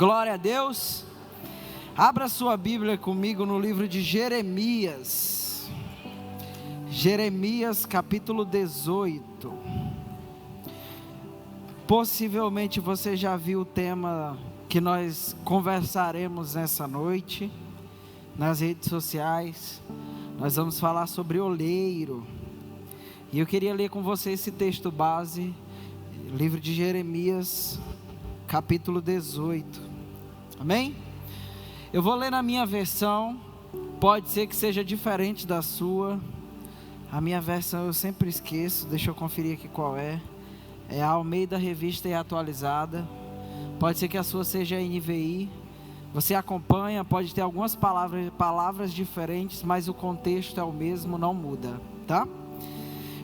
Glória a Deus. Abra sua Bíblia comigo no livro de Jeremias. Jeremias capítulo 18. Possivelmente você já viu o tema que nós conversaremos nessa noite nas redes sociais. Nós vamos falar sobre oleiro. E eu queria ler com você esse texto base, livro de Jeremias capítulo 18, amém? Eu vou ler na minha versão, pode ser que seja diferente da sua. A minha versão eu sempre esqueço, deixa eu conferir aqui qual é a Almeida Revista e Atualizada. Pode ser que a sua seja a NVI, você acompanha, pode ter algumas palavras diferentes, mas o contexto é o mesmo, não muda, tá?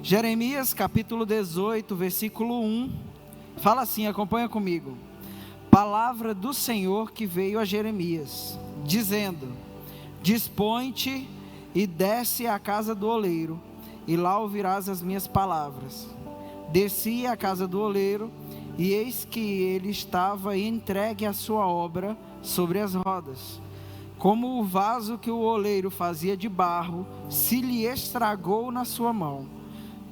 Jeremias capítulo 18, versículo 1, fala assim, acompanha comigo. Palavra do Senhor que veio a Jeremias, dizendo: dispõe-te e desce à casa do oleiro, e lá ouvirás as minhas palavras. Desci à casa do oleiro, e eis que ele estava entregue à sua obra sobre as rodas. Como o vaso que o oleiro fazia de barro se lhe estragou na sua mão,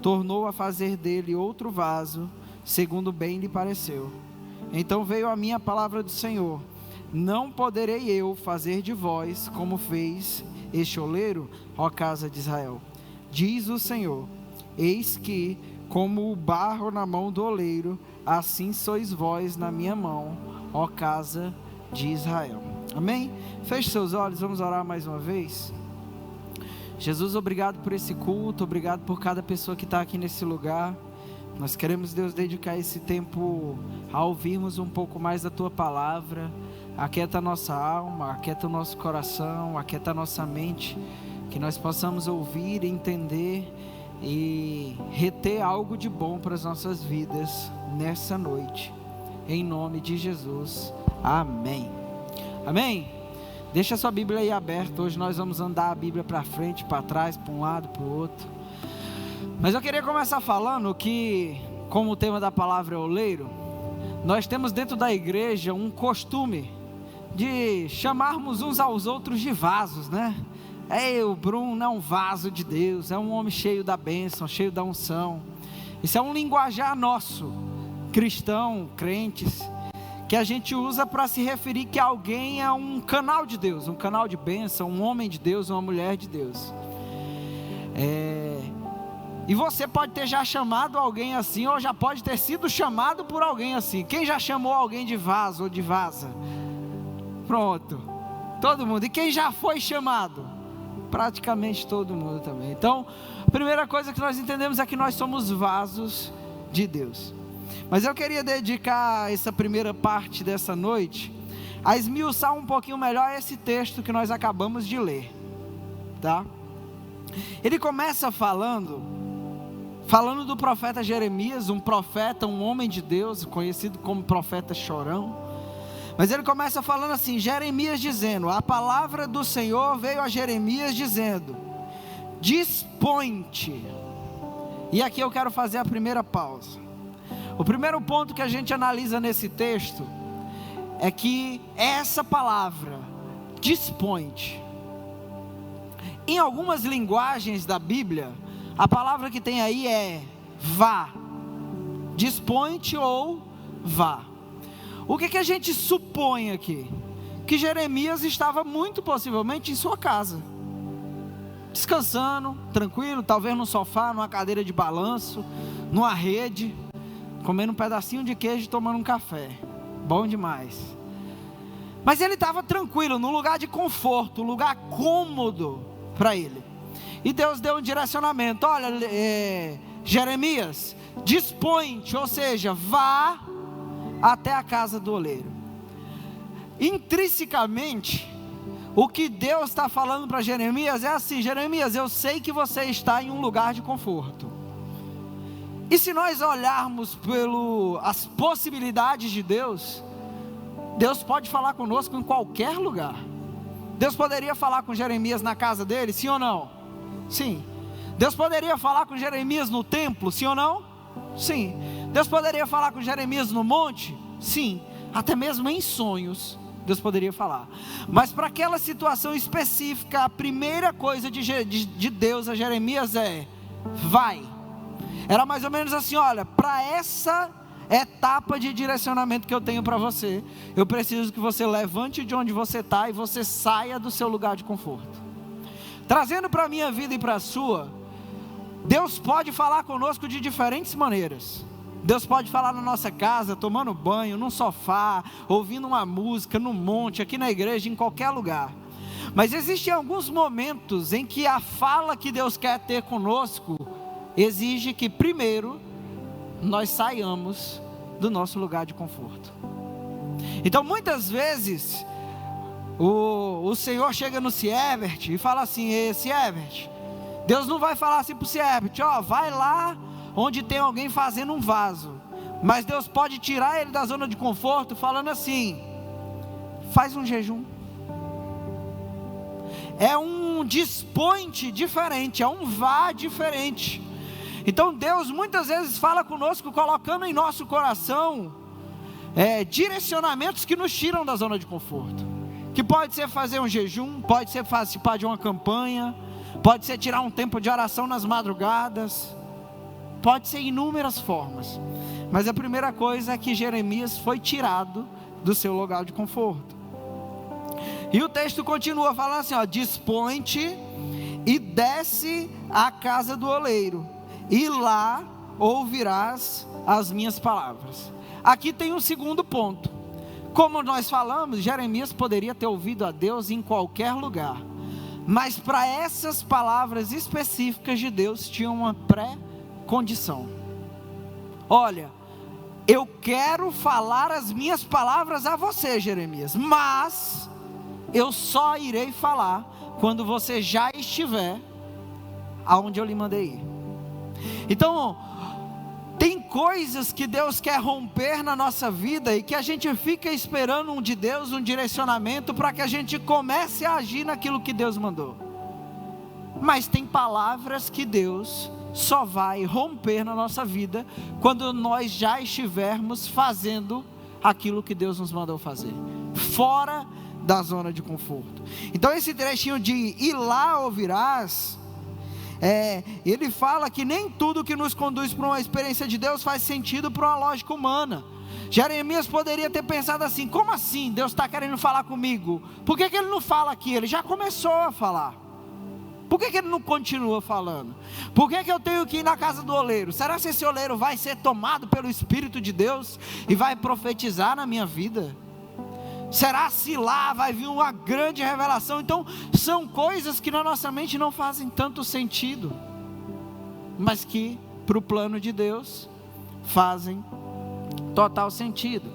tornou a fazer dele outro vaso, segundo bem lhe pareceu. Então veio a minha palavra do Senhor: não poderei eu fazer de vós como fez este oleiro, ó casa de Israel? Diz o Senhor: eis que, como o barro na mão do oleiro, assim sois vós na minha mão, ó casa de Israel. Amém? Feche seus olhos, vamos orar mais uma vez. Jesus, obrigado por esse culto, obrigado por cada pessoa que está aqui nesse lugar. Nós queremos, Deus, dedicar esse tempo a ouvirmos um pouco mais da Tua Palavra. Aquieta a nossa alma, aquieta o nosso coração, aquieta a nossa mente, que nós possamos ouvir, entender e reter algo de bom para as nossas vidas nessa noite. Em nome de Jesus, amém. Amém? Deixa a sua Bíblia aí aberta. Hoje nós vamos andar a Bíblia para frente, para trás, para um lado, para o outro. Mas eu queria começar falando que, como o tema da palavra é oleiro, nós temos dentro da igreja um costume de chamarmos uns aos outros de vasos, né? O Bruno é um vaso de Deus, é um homem cheio da bênção, cheio da unção. Isso é um linguajar nosso, cristão, crentes, que a gente usa para se referir que alguém é um canal de Deus, um canal de bênção, um homem de Deus, uma mulher de Deus. E você pode ter já chamado alguém assim, ou já pode ter sido chamado por alguém assim. Quem já chamou alguém de vaso ou de vaza? Pronto, todo mundo. E quem já foi chamado? Praticamente todo mundo também. Então, a primeira coisa que nós entendemos é que nós somos vasos de Deus. Mas eu queria dedicar essa primeira parte dessa noite a esmiuçar um pouquinho melhor esse texto que nós acabamos de ler, tá? Ele começa falando do profeta Jeremias, um profeta, um homem de Deus, conhecido como profeta chorão. Mas ele começa falando assim, Jeremias dizendo: a palavra do Senhor veio a Jeremias dizendo: dispõe-te. E aqui eu quero fazer a primeira pausa. O primeiro ponto que a gente analisa nesse texto é que essa palavra, dispõe-te, em algumas linguagens da Bíblia, a palavra que tem aí é vá, dispõe-te ou vá. O que a gente supõe aqui? Que Jeremias estava muito possivelmente em sua casa, descansando, tranquilo, talvez no sofá, numa cadeira de balanço, numa rede, comendo um pedacinho de queijo e tomando um café, bom demais. Mas ele estava tranquilo, num lugar de conforto, um lugar cômodo para ele. E Deus deu um direcionamento: olha, Jeremias, dispõe-te, ou seja, vá até a casa do oleiro. Intrinsecamente, o que Deus está falando para Jeremias é assim: Jeremias, eu sei que você está em um lugar de conforto. E se nós olharmos as possibilidades de Deus, Deus pode falar conosco em qualquer lugar. Deus poderia falar com Jeremias na casa dele, sim ou não? Sim. Deus poderia falar com Jeremias no templo, sim ou não? Sim. Deus poderia falar com Jeremias no monte? Sim. até mesmo em sonhos, Deus poderia falar. Mas para aquela situação específica, a primeira coisa de Deus a Jeremias é: vai. Era mais ou menos assim: olha, para essa etapa de direcionamento que eu tenho para você, eu preciso que você levante de onde você está e você saia do seu lugar de conforto. Trazendo para a minha vida e para a sua, Deus pode falar conosco de diferentes maneiras. Deus pode falar na nossa casa, tomando banho, num sofá, ouvindo uma música, no monte, aqui na igreja, em qualquer lugar. Mas existem alguns momentos em que a fala que Deus quer ter conosco exige que primeiro nós saiamos do nosso lugar de conforto. Então muitas vezes o Senhor chega no Siebert e fala assim: Siebert, Deus não vai falar assim para o Siebert: ó, vai lá onde tem alguém fazendo um vaso. Mas Deus pode tirar ele da zona de conforto falando assim: faz um jejum. É um dispõe-te diferente, é um vá diferente. Então Deus muitas vezes fala conosco, colocando em nosso coração direcionamentos que nos tiram da zona de conforto. Que pode ser fazer um jejum, pode ser participar de uma campanha, pode ser tirar um tempo de oração nas madrugadas, pode ser inúmeras formas. Mas a primeira coisa é que Jeremias foi tirado do seu lugar de conforto. E o texto continua falando assim: ó, dispõe-te e desce à casa do oleiro, e lá ouvirás as minhas palavras. Aqui tem um segundo ponto. Como nós falamos, Jeremias poderia ter ouvido a Deus em qualquer lugar, mas para essas palavras específicas de Deus tinha uma pré-condição. Olha, eu quero falar as minhas palavras a você, Jeremias, mas eu só irei falar quando você já estiver aonde eu lhe mandei ir. Então, tem coisas que Deus quer romper na nossa vida e que a gente fica esperando de Deus um direcionamento para que a gente comece a agir naquilo que Deus mandou. Mas tem palavras que Deus só vai romper na nossa vida quando nós já estivermos fazendo aquilo que Deus nos mandou fazer, fora da zona de conforto. Então esse trechinho de ir lá ouvirás, ele fala que nem tudo que nos conduz para uma experiência de Deus faz sentido para uma lógica humana. Jeremias poderia ter pensado assim: como assim Deus está querendo falar comigo? Por que ele não fala aqui? Ele já começou a falar. Por que ele não continua falando? Por que eu tenho que ir na casa do oleiro? Será que esse oleiro vai ser tomado pelo Espírito de Deus e vai profetizar na minha vida? Será se lá vai vir uma grande revelação? Então são coisas que na nossa mente não fazem tanto sentido, mas que para o plano de Deus fazem total sentido.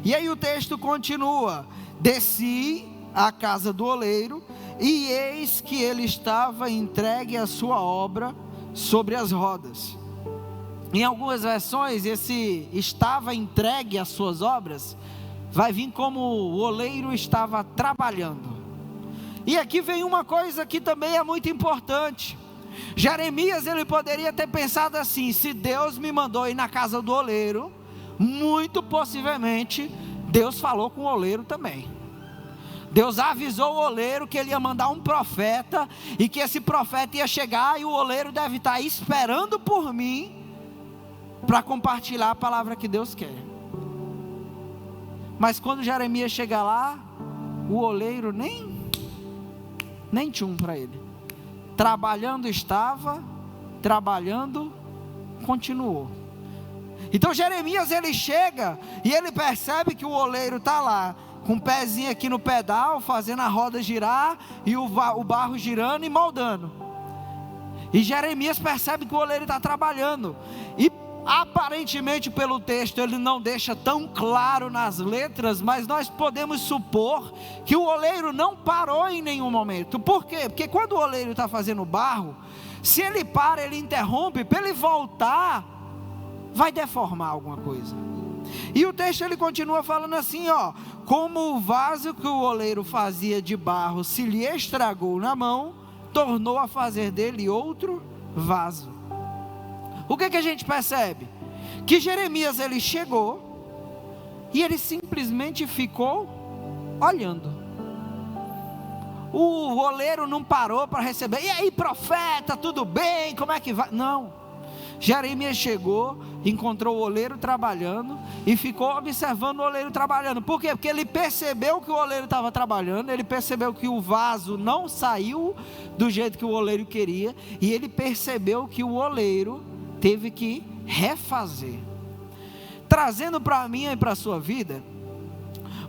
E aí o texto continua: desci à casa do oleiro, e eis que ele estava entregue à sua obra sobre as rodas. Em algumas versões, esse estava entregue às suas obras vai vir como o oleiro estava trabalhando. E aqui vem uma coisa que também é muito importante. Jeremias, ele poderia ter pensado assim: se Deus me mandou ir na casa do oleiro, muito possivelmente Deus falou com o oleiro também. Deus avisou o oleiro que ele ia mandar um profeta, e que esse profeta ia chegar, e o oleiro deve estar esperando por mim para compartilhar a palavra que Deus quer. Mas quando Jeremias chega lá, o oleiro nem tinha um para ele. Trabalhando estava, trabalhando continuou. Então Jeremias, ele chega e ele percebe que o oleiro está lá, com o pezinho aqui no pedal, fazendo a roda girar, e o barro girando e moldando. E Jeremias percebe que o oleiro está trabalhando, e aparentemente pelo texto ele não deixa tão claro nas letras, mas nós podemos supor que o oleiro não parou em nenhum momento. Por quê? Porque quando o oleiro está fazendo barro, se ele para, ele interrompe, para ele voltar, vai deformar alguma coisa. E o texto ele continua falando assim, ó: como o vaso que o oleiro fazia de barro se lhe estragou na mão, tornou a fazer dele outro vaso. O que a gente percebe? Que Jeremias ele chegou, e ele simplesmente ficou olhando. O oleiro não parou para receber, e aí profeta, tudo bem, como é que vai? Não, Jeremias chegou, encontrou o oleiro trabalhando e ficou observando o oleiro trabalhando. Por quê? Porque ele percebeu que o oleiro estava trabalhando, ele percebeu que o vaso não saiu do jeito que o oleiro queria, e ele percebeu que o oleiro teve que refazer. Trazendo para mim e para a sua vida,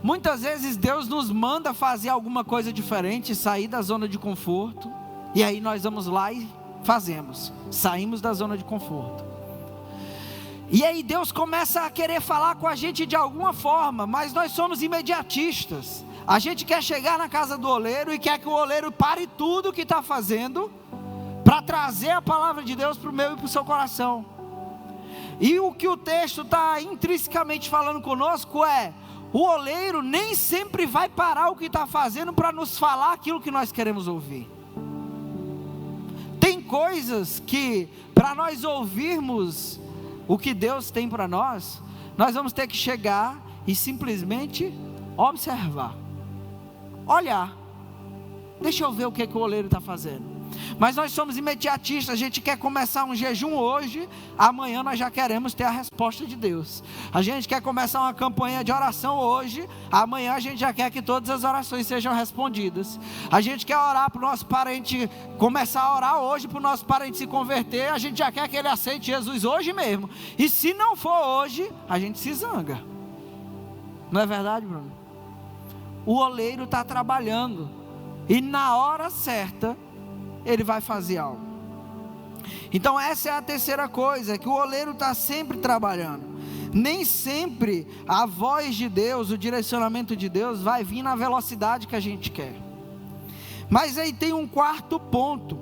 muitas vezes Deus nos manda fazer alguma coisa diferente, sair da zona de conforto, e aí nós vamos lá e fazemos, saímos da zona de conforto. E aí Deus começa a querer falar com a gente de alguma forma, mas nós somos imediatistas. A gente quer chegar na casa do oleiro e quer que o oleiro pare tudo o que está fazendo para trazer a palavra de Deus para o meu e para o seu coração. E o que o texto está intrinsecamente falando conosco é: o oleiro nem sempre vai parar o que está fazendo para nos falar aquilo que nós queremos ouvir. Tem coisas que, para nós ouvirmos o que Deus tem para nós, nós vamos ter que chegar e simplesmente observar, olhar. Deixa eu ver o que o oleiro está fazendo. Mas nós somos imediatistas, a gente quer começar um jejum hoje, amanhã nós já queremos ter a resposta de Deus. A gente quer começar uma campanha de oração hoje, amanhã a gente já quer que todas as orações sejam respondidas. A gente quer orar para o nosso parente, começar a orar hoje para o nosso parente se converter, a gente já quer que ele aceite Jesus hoje mesmo. E se não for hoje, a gente se zanga. Não é verdade, Bruno? O oleiro está trabalhando, e na hora certa ele vai fazer algo. Então essa é a terceira coisa, que o oleiro está sempre trabalhando. Nem sempre a voz de Deus, o direcionamento de Deus vai vir na velocidade que a gente quer. Mas aí tem um quarto ponto,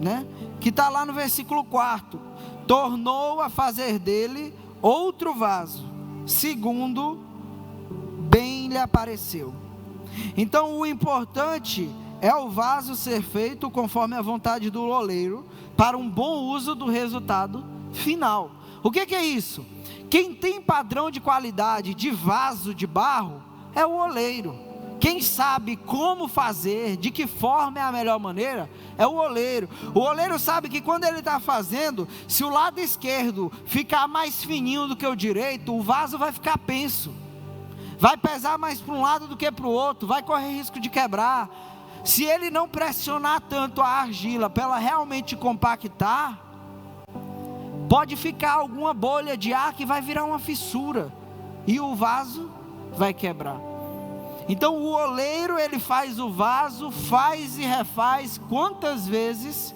né? Que está lá no versículo 4. Tornou a fazer dele outro vaso, segundo bem lhe apareceu. Então o importante é o vaso ser feito conforme a vontade do oleiro, para um bom uso do resultado final. O que é isso? Quem tem padrão de qualidade de vaso de barro é o oleiro. Quem sabe como fazer, de que forma é a melhor maneira, é o oleiro. O oleiro sabe que quando ele está fazendo, se o lado esquerdo ficar mais fininho do que o direito, o vaso vai ficar penso, vai pesar mais para um lado do que para o outro, vai correr risco de quebrar. Se ele não pressionar tanto a argila para ela realmente compactar, pode ficar alguma bolha de ar que vai virar uma fissura, e o vaso vai quebrar. Então o oleiro, ele faz o vaso, faz e refaz quantas vezes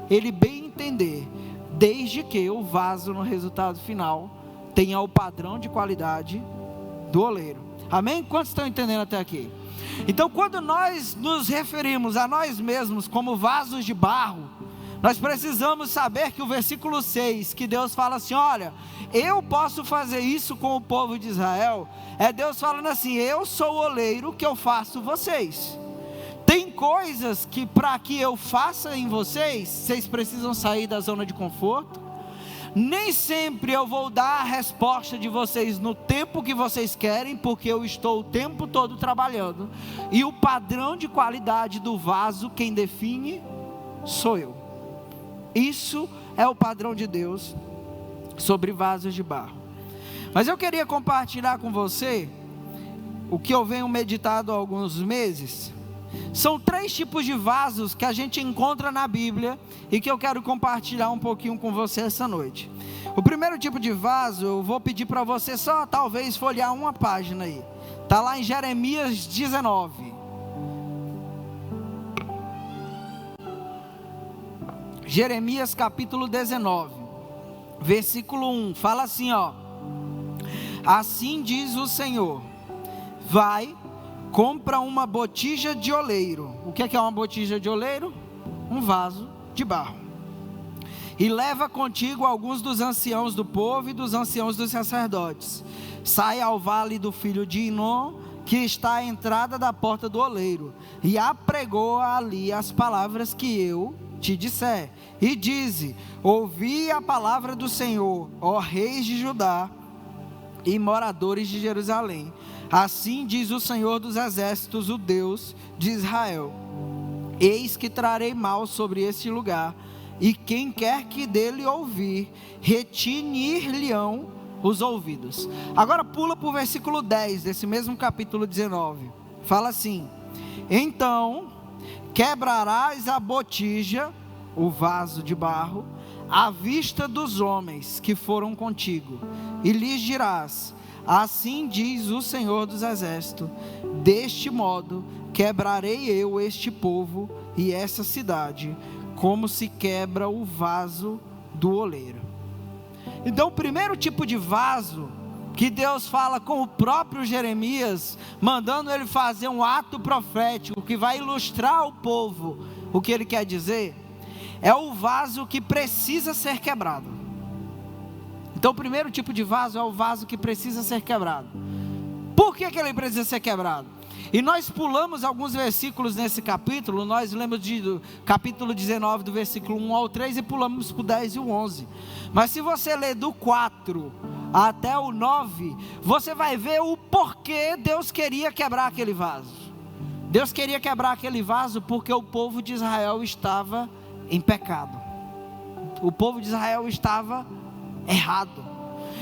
ele bem entender, desde que o vaso no resultado final tenha o padrão de qualidade do oleiro. Amém? Quantos estão entendendo até aqui? Então, quando nós nos referimos a nós mesmos como vasos de barro, nós precisamos saber que o versículo 6, que Deus fala assim: olha, eu posso fazer isso com o povo de Israel, é Deus falando assim: eu sou o oleiro, que eu faço vocês. Tem coisas que para que eu faça em vocês, vocês precisam sair da zona de conforto. Nem sempre eu vou dar a resposta de vocês no tempo que vocês querem, porque eu estou o tempo todo trabalhando, e o padrão de qualidade do vaso, quem define sou eu. Isso é o padrão de Deus sobre vasos de barro. Mas eu queria compartilhar com você o que eu venho meditado há alguns meses. São 3 tipos de vasos que a gente encontra na Bíblia e que eu quero compartilhar um pouquinho com você essa noite. O primeiro tipo de vaso, eu vou pedir para você só talvez folhear uma página aí. Está lá em Jeremias 19. Jeremias capítulo 19, versículo 1, fala assim, ó: assim diz o Senhor, vai, compra uma botija de oleiro. O que é uma botija de oleiro? Um vaso de barro. E leva contigo alguns dos anciãos do povo e dos anciãos dos sacerdotes. Sai ao vale do filho de Inom, que está à entrada da porta do oleiro, e apregoa ali as palavras que eu te disser. E dize: ouvi a palavra do Senhor, ó reis de Judá e moradores de Jerusalém. Assim diz o Senhor dos Exércitos, o Deus de Israel: eis que trarei mal sobre este lugar, e quem quer que dele ouvir, retinir-lhe-ão os ouvidos. Agora pula para o versículo 10, desse mesmo capítulo 19, fala assim: então quebrarás a botija, o vaso de barro, à vista dos homens que foram contigo, e lhes dirás: assim diz o Senhor dos Exércitos, deste modo quebrarei eu este povo e essa cidade, como se quebra o vaso do oleiro. Então o primeiro tipo de vaso que Deus fala com o próprio Jeremias, mandando ele fazer um ato profético que vai ilustrar ao povo o que ele quer dizer, é o vaso que precisa ser quebrado. Então o primeiro tipo de vaso é o vaso que precisa ser quebrado. Por que ele precisa ser quebrado? E nós pulamos alguns versículos nesse capítulo. Nós lemos do capítulo 19, do versículo 1 ao 3, e pulamos para o 10 e o 11. Mas se você ler do 4 até o 9, você vai ver o porquê Deus queria quebrar aquele vaso. Deus queria quebrar aquele vaso porque o povo de Israel estava em pecado. O povo de Israel estava errado.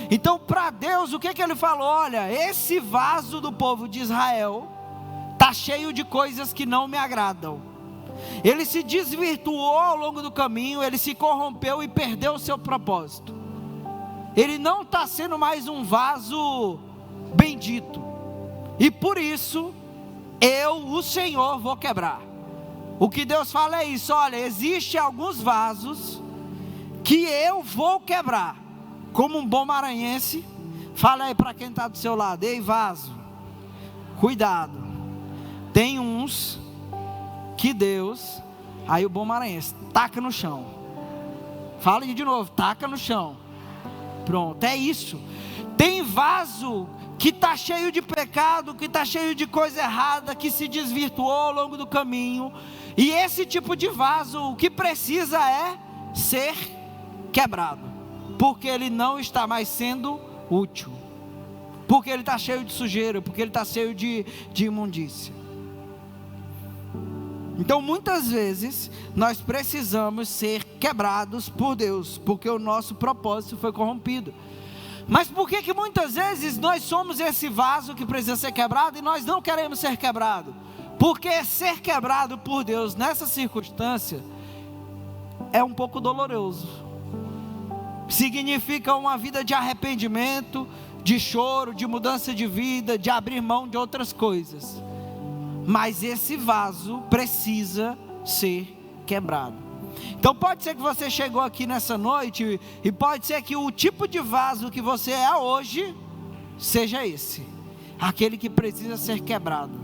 Então para Deus, o que ele falou? Olha, esse vaso do povo de Israel está cheio de coisas que não me agradam. Ele se desvirtuou ao longo do caminho, ele se corrompeu e perdeu o seu propósito. Ele não está sendo mais um vaso bendito, e por isso eu, o Senhor, vou quebrar. O que Deus fala é isso: olha, existe alguns vasos que eu vou quebrar. Como um bom maranhense, fala aí para quem está do seu lado: ei, vaso, cuidado, tem uns que Deus, aí o bom maranhense, taca no chão. Fala de novo: taca no chão. Pronto, é isso. Tem vaso que está cheio de pecado, que está cheio de coisa errada, que se desvirtuou ao longo do caminho, e esse tipo de vaso, o que precisa é ser quebrado, porque ele não está mais sendo útil, porque ele está cheio de sujeira, porque ele está cheio de imundícia. Então muitas vezes nós precisamos ser quebrados por Deus, porque o nosso propósito foi corrompido. Mas por que muitas vezes nós somos esse vaso que precisa ser quebrado e nós não queremos ser quebrado? Porque ser quebrado por Deus nessa circunstância é um pouco doloroso. Significa uma vida de arrependimento, de choro, de mudança de vida, de abrir mão de outras coisas. Mas esse vaso precisa ser quebrado. Então pode ser que você chegou aqui nessa noite, e pode ser que o tipo de vaso que você é hoje seja esse, aquele que precisa ser quebrado,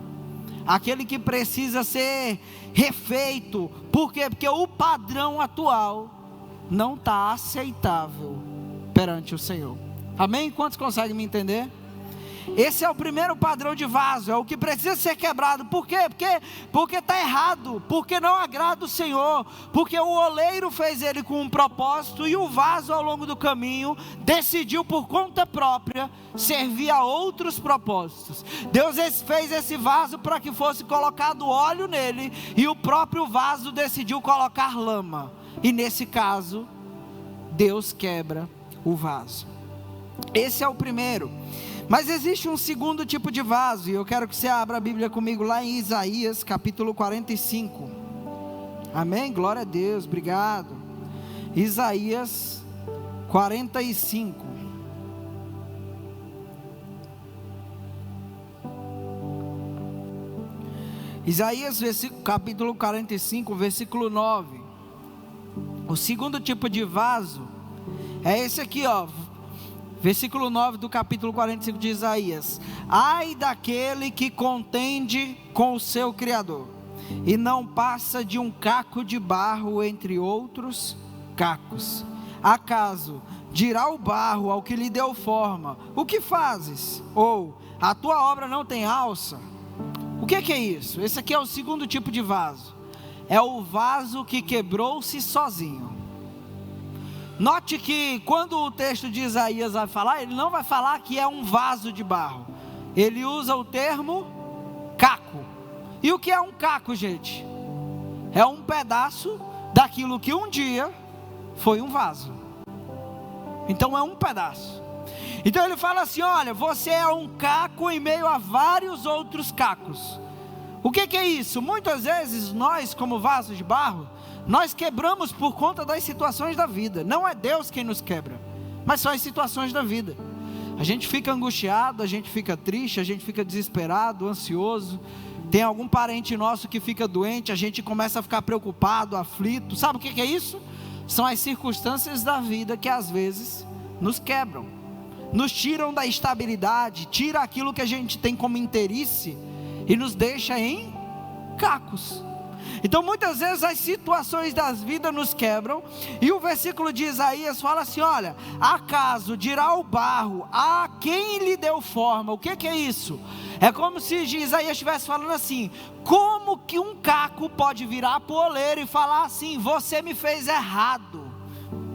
aquele que precisa ser refeito. Por quê? Porque o padrão atual não está aceitável perante o Senhor. Amém? Quantos conseguem me entender? Esse é o primeiro padrão de vaso, é o que precisa ser quebrado. Por quê? Porque está errado, porque não agrada o Senhor, porque o oleiro fez ele com um propósito, e o vaso ao longo do caminho decidiu por conta própria servir a outros propósitos. Deus fez esse vaso para que fosse colocado óleo nele, e o próprio vaso decidiu colocar lama, e nesse caso Deus quebra o vaso. Esse é o primeiro. Mas existe um segundo tipo de vaso, e eu quero que você abra a Bíblia comigo lá em Isaías capítulo 45. Amém? Glória a Deus, obrigado. Isaías 45. Isaías capítulo 45, versículo 9. O segundo tipo de vaso é esse aqui, ó. Versículo 9 do capítulo 45 de Isaías: ai daquele que contende com o seu Criador, e não passa de um caco de barro entre outros cacos. Acaso dirá o barro ao que lhe deu forma: o que fazes? Ou a tua obra não tem alça? O que é isso? Esse aqui é o segundo tipo de vaso. É o vaso que quebrou-se sozinho. Note que quando o texto de Isaías vai falar, ele não vai falar que é um vaso de barro. Ele usa o termo caco. E o que é um caco, gente? É um pedaço daquilo que um dia foi um vaso. Então é um pedaço. Então ele fala assim: olha, você é um caco em meio a vários outros cacos. O que é isso? Muitas vezes nós, como vasos de barro, nós quebramos por conta das situações da vida. Não é Deus quem nos quebra, mas são as situações da vida. A gente fica angustiado, a gente fica triste, a gente fica desesperado, ansioso. Tem algum parente nosso que fica doente, a gente começa a ficar preocupado, aflito. Sabe o que é isso? São as circunstâncias da vida que às vezes nos quebram, nos tiram da estabilidade, tira aquilo que a gente tem como interesse e nos deixa em cacos. Então muitas vezes as situações das vidas nos quebram, e o versículo de Isaías fala assim: olha, acaso dirá o barro a quem lhe deu forma? O que é isso? É como se Isaías estivesse falando assim: como que um caco pode virar para o oleiro e falar assim: você me fez errado?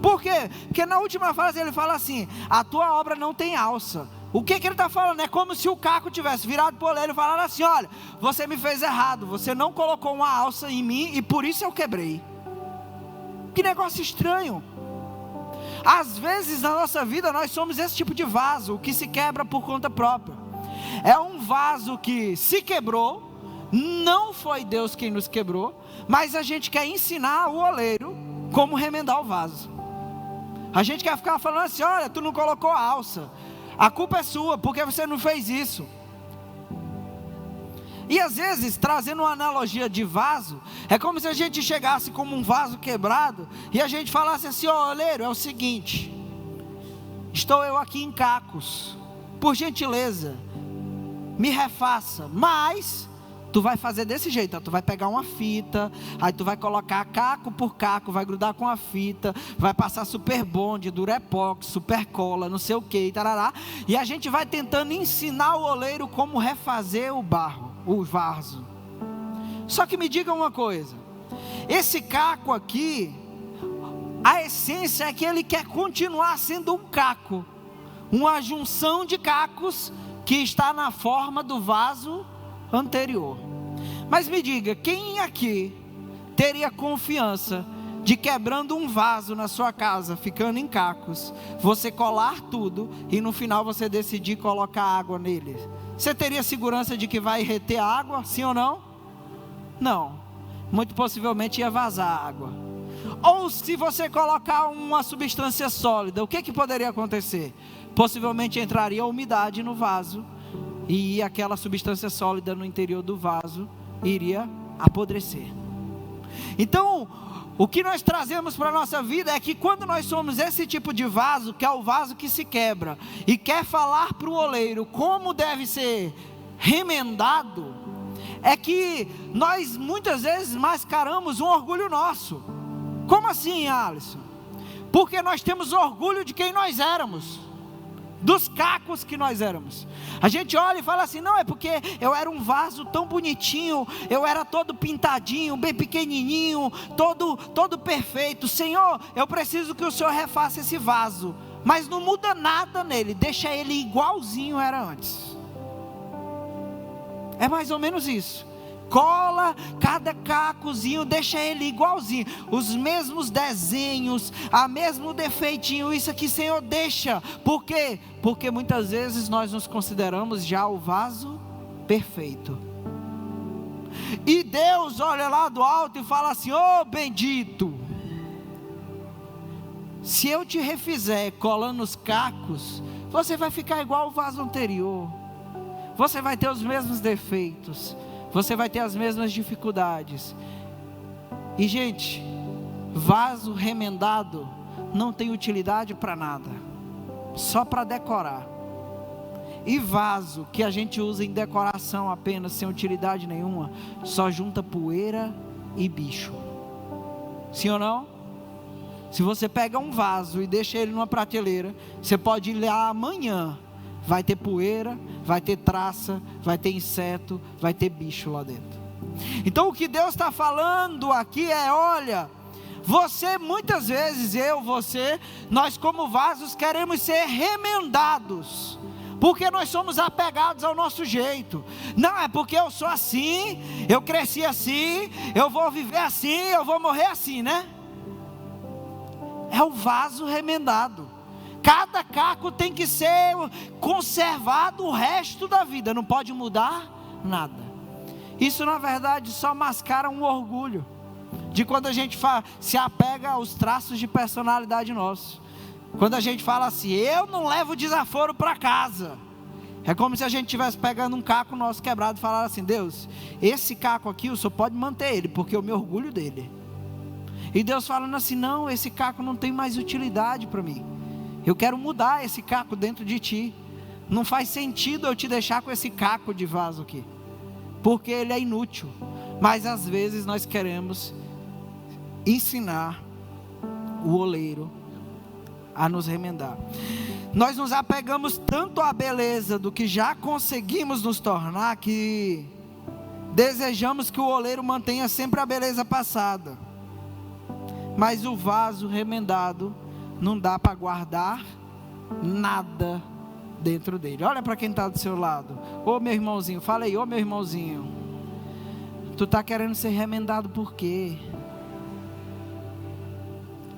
Por quê? Porque na última frase ele fala assim: a tua obra não tem alça. O que ele está falando? É como se o caco tivesse virado para o oleiro e falado assim: olha, você me fez errado, você não colocou uma alça em mim e por isso eu quebrei. Que negócio estranho. Às vezes na nossa vida nós somos esse tipo de vaso, que se quebra por conta própria. É um vaso que se quebrou, não foi Deus quem nos quebrou, mas a gente quer ensinar o oleiro como remendar o vaso. A gente quer ficar falando assim: olha, tu não colocou a alça, a culpa é sua, porque você não fez isso. E às vezes, trazendo uma analogia de vaso, é como se a gente chegasse como um vaso quebrado, e a gente falasse assim: ó, oleiro, é o seguinte, estou eu aqui em cacos, por gentileza, me refaça, mas tu vai fazer desse jeito, tu vai pegar uma fita, aí tu vai colocar caco por caco, vai grudar com a fita, vai passar super bonde, durepox, super cola, não sei o que, tarará, e a gente vai tentando ensinar o oleiro como refazer o barro, o vaso. Só que me diga uma coisa, esse caco aqui, a essência é que ele quer continuar sendo um caco, uma junção de cacos que está na forma do vaso anterior. Mas me diga, quem aqui teria confiança de, quebrando um vaso na sua casa, ficando em cacos, você colar tudo e no final você decidir colocar água nele? Você teria segurança de que vai reter água, sim ou não? Não, muito possivelmente ia vazar água. Ou se você colocar uma substância sólida, o que poderia acontecer? Possivelmente entraria umidade no vaso, e aquela substância sólida no interior do vaso iria apodrecer. Então, o que nós trazemos para a nossa vida é que quando nós somos esse tipo de vaso, que é o vaso que se quebra, e quer falar para o oleiro como deve ser remendado, é que nós muitas vezes mascaramos um orgulho nosso. Como assim, Alisson? Porque nós temos orgulho de quem nós éramos, dos cacos que nós éramos. A gente olha e fala assim: não, é porque eu era um vaso tão bonitinho, eu era todo pintadinho, bem pequenininho, todo perfeito. Senhor, eu preciso que o Senhor refaça esse vaso, mas não muda nada nele, deixa ele igualzinho era antes. É mais ou menos isso. Cola cada cacozinho, deixa ele igualzinho, os mesmos desenhos, a mesmo defeitinho. Isso aqui, Senhor, deixa. Por quê? Porque muitas vezes nós nos consideramos já o vaso perfeito, e Deus olha lá do alto e fala assim: ô bendito, se eu te refizer colando os cacos, você vai ficar igual o vaso anterior, você vai ter os mesmos defeitos, você vai ter as mesmas dificuldades. E gente, vaso remendado não tem utilidade para nada, só para decorar. E vaso que a gente usa em decoração apenas, sem utilidade nenhuma, só junta poeira e bicho. Sim ou não? Se você pega um vaso e deixa ele numa prateleira, você pode ir lá amanhã, vai ter poeira, vai ter traça, vai ter inseto, vai ter bicho lá dentro. Então o que Deus está falando aqui é: olha, Muitas vezes, você, nós como vasos queremos ser remendados, porque nós somos apegados ao nosso jeito. Não, é porque eu sou assim, eu cresci assim, eu vou viver assim, eu vou morrer assim, né? É o vaso remendado. Cada caco tem que ser conservado o resto da vida, não pode mudar nada. Isso na verdade só mascara um orgulho, de quando a gente se apega aos traços de personalidade nosso. Quando a gente fala assim, eu não levo desaforo para casa. É como se a gente estivesse pegando um caco nosso quebrado e falar assim, Deus, esse caco aqui o Senhor pode manter ele, porque eu me orgulho dele. E Deus falando assim, não, esse caco não tem mais utilidade para mim. Eu quero mudar esse caco dentro de ti. Não faz sentido eu te deixar com esse caco de vaso aqui, porque ele é inútil. Mas às vezes nós queremos ensinar o oleiro a nos remendar. Nós nos apegamos tanto à beleza do que já conseguimos nos tornar, que desejamos que o oleiro mantenha sempre a beleza passada. Mas o vaso remendado não dá para guardar nada dentro dele. Olha para quem está do seu lado. Ô meu irmãozinho, fala aí, ô meu irmãozinho. Tu está querendo ser remendado por quê?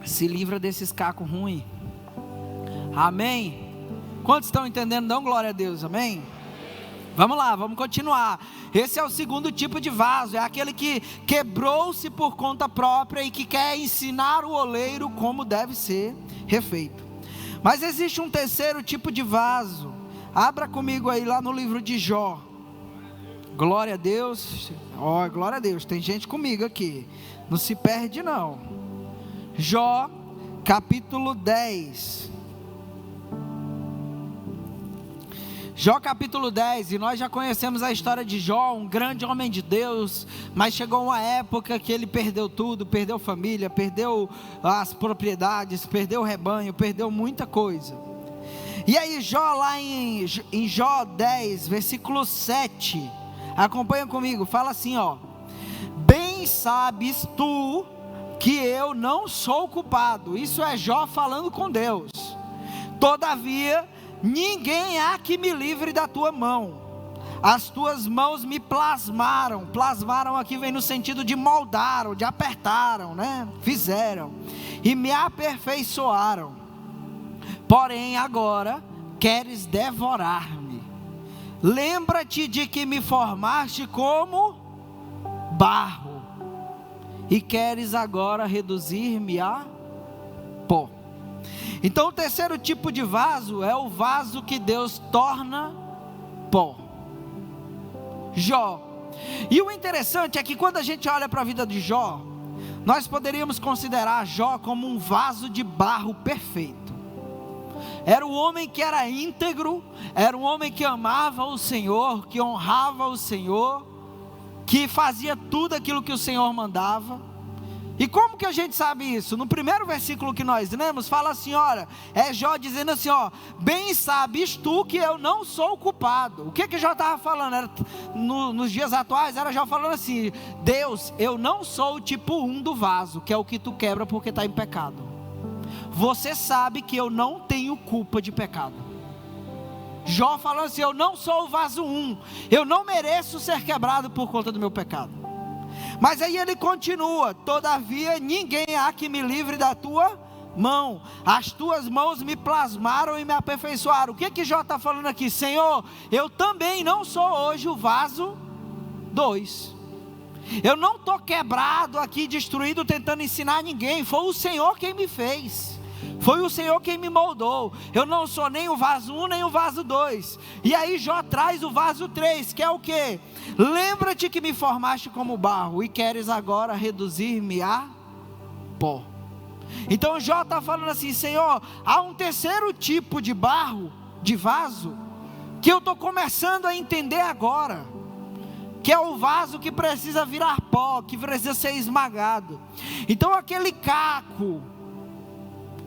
Se livra desses cacos ruins. Amém? Quantos estão entendendo? Dão glória a Deus, amém? Vamos lá, vamos continuar. Esse é o segundo tipo de vaso. É aquele que quebrou-se por conta própria e que quer ensinar o oleiro como deve ser refeito. Mas existe um terceiro tipo de vaso. Abra comigo aí lá no livro de Jó. Glória a Deus. Ó, glória a Deus, tem gente comigo aqui. Não se perde não. Jó, capítulo 10. Jó capítulo 10, e nós já conhecemos a história de Jó, um grande homem de Deus, mas chegou uma época que ele perdeu tudo, perdeu família, perdeu as propriedades, perdeu o rebanho, perdeu muita coisa. E aí Jó lá em Jó 10, versículo 7, acompanha comigo, fala assim ó: bem sabes tu que eu não sou culpado. Isso é Jó falando com Deus. Todavia ninguém há que me livre da tua mão. As tuas mãos me plasmaram. Plasmaram aqui vem no sentido de moldaram, de apertaram, né? Fizeram e me aperfeiçoaram. Porém agora queres devorar-me. Lembra-te de que me formaste como barro e queres agora reduzir-me a pó. Então o terceiro tipo de vaso é o vaso que Deus torna pó. Jó. E o interessante é que quando a gente olha para a vida de Jó, nós poderíamos considerar Jó como um vaso de barro perfeito. Era um homem que era íntegro, era um homem que amava o Senhor, que honrava o Senhor, que fazia tudo aquilo que o Senhor mandava. E como que a gente sabe isso? No primeiro versículo que nós lemos, fala assim, olha, é Jó dizendo assim, ó: bem sabes tu que eu não sou culpado. O que Jó estava falando? Nos dias atuais, era Jó falando assim: Deus, eu não sou o tipo 1 do vaso, que é o que tu quebra porque está em pecado. Você sabe que eu não tenho culpa de pecado. Jó falando assim: eu não sou o vaso 1, eu não mereço ser quebrado por conta do meu pecado. Mas aí ele continua: todavia ninguém há que me livre da tua mão. As tuas mãos me plasmaram e me aperfeiçoaram. O que Jó está falando aqui? Senhor, eu também não sou hoje o vaso 2. Eu não estou quebrado aqui, destruído, tentando ensinar ninguém. Foi o Senhor quem me fez. Foi o Senhor quem me moldou. Eu não sou nem o vaso 1, nem o vaso 2. E aí Jó traz o vaso 3, que é o quê? Lembra-te que me formaste como barro e queres agora reduzir-me a pó. Então Jó está falando assim: Senhor, há um terceiro tipo de barro, de vaso, que eu estou começando a entender agora, que é o vaso que precisa virar pó, que precisa ser esmagado. Então aquele caco,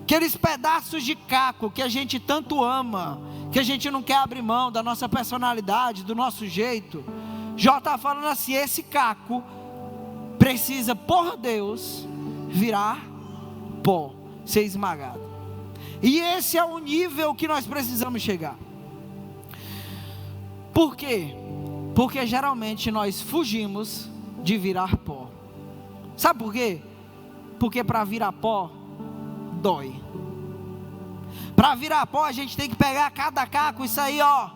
aqueles pedaços de caco que a gente tanto ama, que a gente não quer abrir mão da nossa personalidade, do nosso jeito, Jó está falando assim: esse caco precisa, por Deus, virar pó, ser esmagado. E esse é o nível que nós precisamos chegar. Por quê? Porque geralmente nós fugimos de virar pó. Sabe por quê? Porque para virar pó, dói. Para virar pó a gente tem que pegar cada caco, isso aí ó,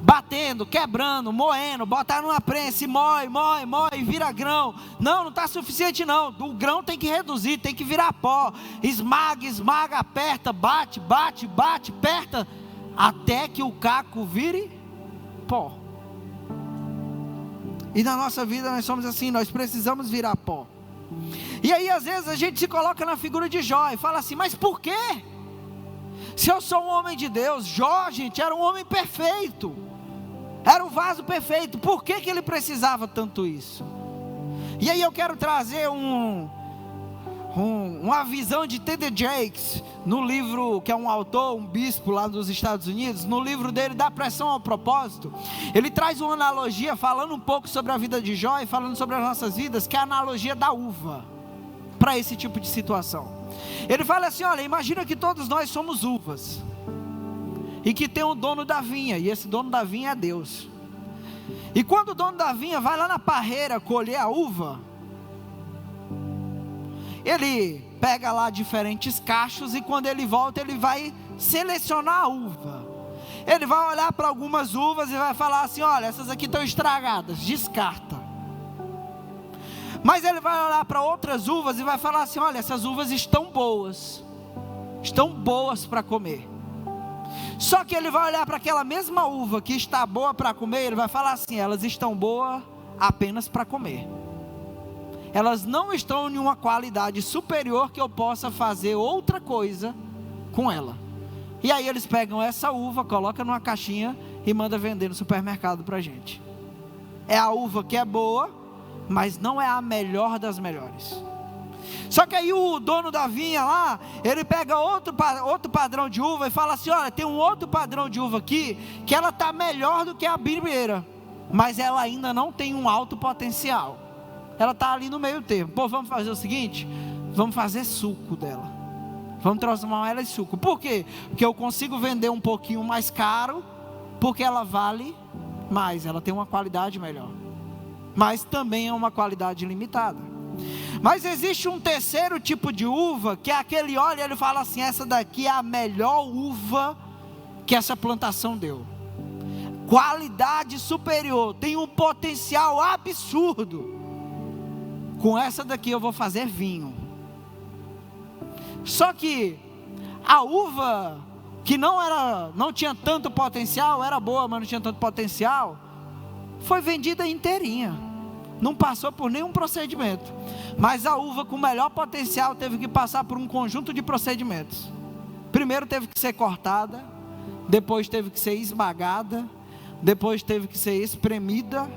batendo, quebrando, moendo, botar numa prensa e moe, vira grão. Não está suficiente não, o grão tem que reduzir, tem que virar pó. Esmaga, aperta, bate, aperta, até que o caco vire pó. E na nossa vida nós somos assim, nós precisamos virar pó. E aí às vezes a gente se coloca na figura de Jó e fala assim, mas por quê? Se eu sou um homem de Deus, Jó, gente, era um homem perfeito, era o vaso perfeito, por que ele precisava tanto isso? E aí eu quero trazer uma visão de T.D. Jakes, no livro, que é um autor, um bispo lá dos Estados Unidos, no livro dele, Da Pressão ao Propósito, ele traz uma analogia, falando um pouco sobre a vida de Jó, e falando sobre as nossas vidas, que é a analogia da uva, para esse tipo de situação. Ele fala assim, olha, imagina que todos nós somos uvas, e que tem um dono da vinha, e esse dono da vinha é Deus. E quando o dono da vinha vai lá na parreira colher a uva, ele pega lá diferentes cachos, e quando ele volta ele vai selecionar a uva. Ele vai olhar para algumas uvas e vai falar assim, olha, essas aqui estão estragadas, descarta. Mas ele vai olhar para outras uvas e vai falar assim, olha, essas uvas estão boas para comer. Só que ele vai olhar para aquela mesma uva que está boa para comer, ele vai falar assim, elas estão boas apenas para comer. Elas não estão em uma qualidade superior que eu possa fazer outra coisa com ela. E aí eles pegam essa uva, colocam numa caixinha e mandam vender no supermercado para a gente. É a uva que é boa, mas não é a melhor das melhores. Só que aí o dono da vinha lá, ele pega outro padrão de uva e fala assim, olha, tem um outro padrão de uva aqui, que ela está melhor do que a primeira, mas ela ainda não tem um alto potencial. Ela está ali no meio termo. Pô, vamos fazer o seguinte, vamos fazer suco dela, vamos transformar ela em suco. Por quê? Porque eu consigo vender um pouquinho mais caro, porque ela vale mais, ela tem uma qualidade melhor, mas também é uma qualidade limitada. Mas existe um terceiro tipo de uva, que é aquele olha e ele fala assim, essa daqui é a melhor uva que essa plantação deu, qualidade superior, tem um potencial absurdo, com essa daqui eu vou fazer vinho. Só que a uva que não tinha tanto potencial, era boa, mas não tinha tanto potencial, foi vendida inteirinha, não passou por nenhum procedimento. Mas a uva com melhor potencial teve que passar por um conjunto de procedimentos. Primeiro teve que ser cortada, depois teve que ser esmagada, depois teve que ser espremida,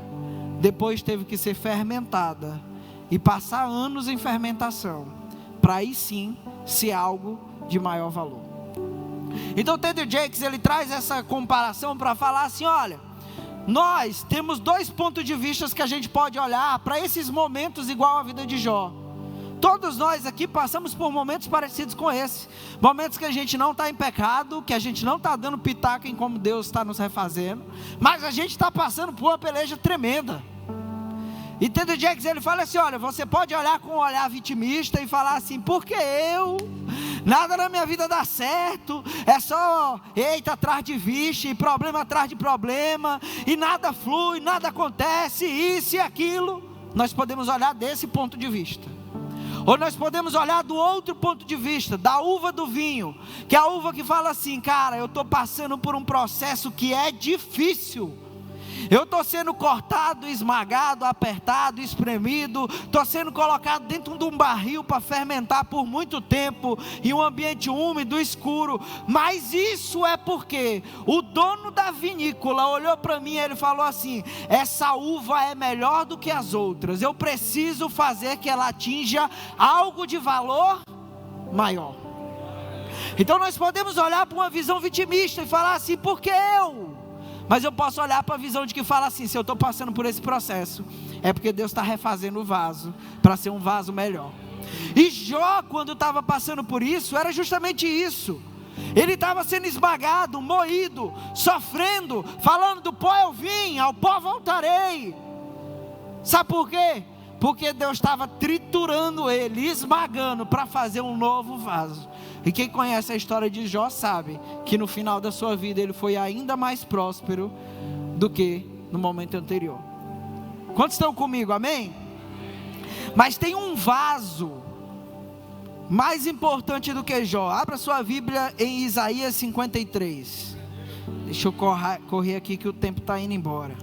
depois teve que ser fermentada e passar anos em fermentação, para aí sim ser algo de maior valor. Então T.D. Jakes, ele traz essa comparação para falar assim, olha, nós temos dois pontos de vista que a gente pode olhar para esses momentos igual a vida de Jó. Todos nós aqui passamos por momentos parecidos com esse, momentos que a gente não está em pecado, que a gente não está dando pitaco em como Deus está nos refazendo, mas a gente está passando por uma peleja tremenda. E T.D. Jakes, ele fala assim, olha, você pode olhar com um olhar vitimista e falar assim, porque nada na minha vida dá certo, é só eita atrás de vixe, problema atrás de problema, e nada flui, nada acontece, isso e aquilo. Nós podemos olhar desse ponto de vista, ou nós podemos olhar do outro ponto de vista, da uva do vinho, que é a uva que fala assim, cara, eu estou passando por um processo que é difícil, eu estou sendo cortado, esmagado, apertado, espremido, estou sendo colocado dentro de um barril para fermentar por muito tempo, em um ambiente úmido, escuro, mas isso é porque o dono da vinícola olhou para mim e ele falou assim, essa uva é melhor do que as outras, eu preciso fazer que ela atinja algo de valor maior. Então nós podemos olhar para uma visão vitimista e falar assim, porque mas eu posso olhar para a visão de que fala assim, se eu estou passando por esse processo, é porque Deus está refazendo o vaso, para ser um vaso melhor. E Jó, quando estava passando por isso, era justamente isso. Ele estava sendo esmagado, moído, sofrendo, falando: do pó eu vim, ao pó voltarei. Sabe por quê? Porque Deus estava triturando ele, esmagando, para fazer um novo vaso. E quem conhece a história de Jó sabe que no final da sua vida ele foi ainda mais próspero do que no momento anterior. Quantos estão comigo? Amém? Mas tem um vaso mais importante do que Jó. Abra sua Bíblia em Isaías 53. Deixa eu correr aqui que o tempo está indo embora.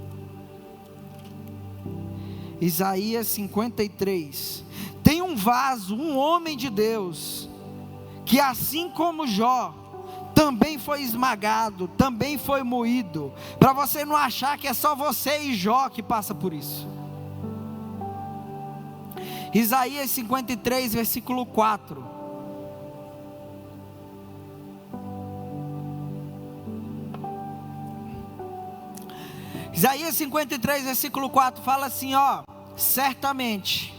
Isaías 53. Tem um vaso, um homem de Deus, que assim como Jó, também foi esmagado, também foi moído, para você não achar que é só você e Jó que passa por isso. Isaías 53, versículo 4. Isaías 53, versículo 4 fala assim, ó: certamente